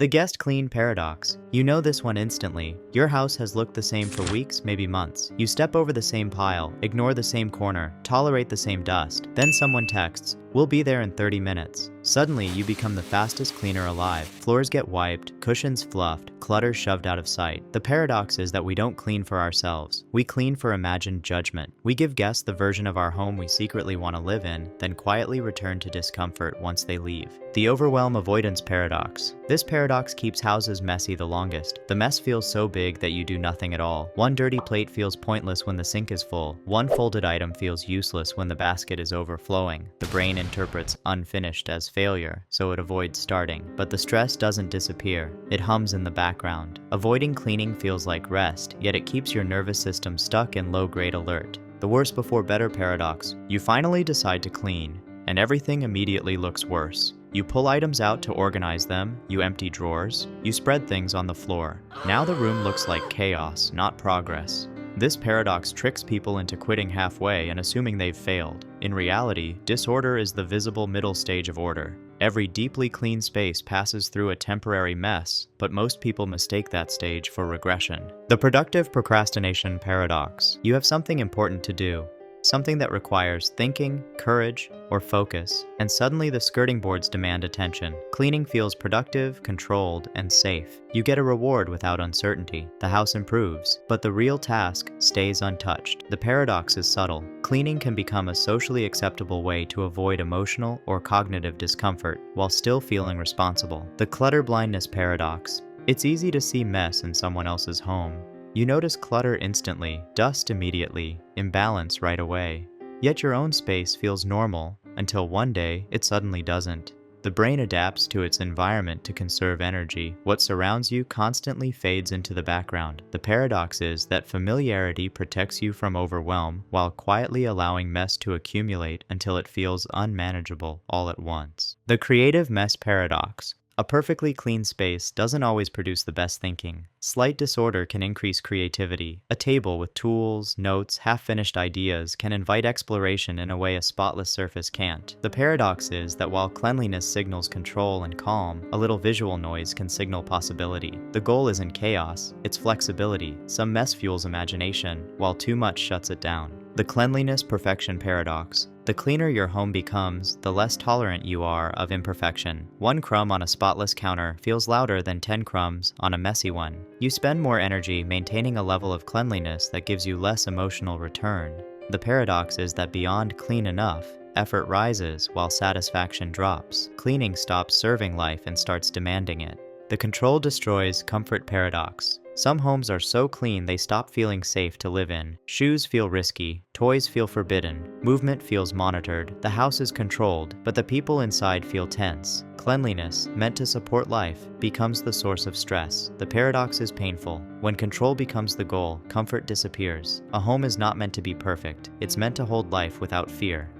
The guest clean paradox. You know this one instantly. Your house has looked the same for weeks, maybe months. You step over the same pile, ignore the same corner, tolerate the same dust. Then someone texts, "We'll be there in 30 minutes. Suddenly, you become the fastest cleaner alive. Floors get wiped, cushions fluffed, clutter shoved out of sight. The paradox is that we don't clean for ourselves. We clean for imagined judgment. We give guests the version of our home we secretly want to live in, then quietly return to discomfort once they leave. The overwhelm avoidance paradox. This paradox keeps houses messy the longest. The mess feels so big that you do nothing at all. One dirty plate feels pointless when the sink is full. One folded item feels useless when the basket is overflowing. The brain interprets unfinished as failure, so it avoids starting. But the stress doesn't disappear. It hums in the background. Avoiding cleaning feels like rest, yet it keeps your nervous system stuck in low-grade alert. The worse before better paradox. You finally decide to clean, and everything immediately looks worse. You pull items out to organize them, you empty drawers, you spread things on the floor. Now the room looks like chaos, not progress. This paradox tricks people into quitting halfway and assuming they've failed. In reality, disorder is the visible middle stage of order. Every deeply clean space passes through a temporary mess, but most people mistake that stage for regression. The productive procrastination paradox. You have something important to do. Something that requires thinking, courage, or focus, and suddenly the skirting boards demand attention. Cleaning feels productive, controlled, and safe. You get a reward without uncertainty. The house improves, but the real task stays untouched. The paradox is subtle. Cleaning can become a socially acceptable way to avoid emotional or cognitive discomfort while still feeling responsible. The clutter blindness paradox. It's easy to see mess in someone else's home. You notice clutter instantly, dust immediately, imbalance right away. Yet your own space feels normal, until one day it suddenly doesn't. The brain adapts to its environment to conserve energy. What surrounds you constantly fades into the background. The paradox is that familiarity protects you from overwhelm, while quietly allowing mess to accumulate until it feels unmanageable all at once. The creative mess paradox. A perfectly clean space doesn't always produce the best thinking. Slight disorder can increase creativity. A table with tools, notes, half-finished ideas can invite exploration in a way a spotless surface can't. The paradox is that while cleanliness signals control and calm, a little visual noise can signal possibility. The goal isn't chaos, it's flexibility. Some mess fuels imagination, while too much shuts it down. The cleanliness perfection paradox. The cleaner your home becomes, the less tolerant you are of imperfection. One crumb on a spotless counter feels louder than 10 crumbs on a messy one. You spend more energy maintaining a level of cleanliness that gives you less emotional return. The paradox is that beyond clean enough, effort rises while satisfaction drops. Cleaning stops serving life and starts demanding it. The control destroys comfort paradox. Some homes are so clean they stop feeling safe to live in. Shoes feel risky, toys feel forbidden, movement feels monitored, the house is controlled, but the people inside feel tense. Cleanliness, meant to support life, becomes the source of stress. The paradox is painful. When control becomes the goal, comfort disappears. A home is not meant to be perfect, it's meant to hold life without fear.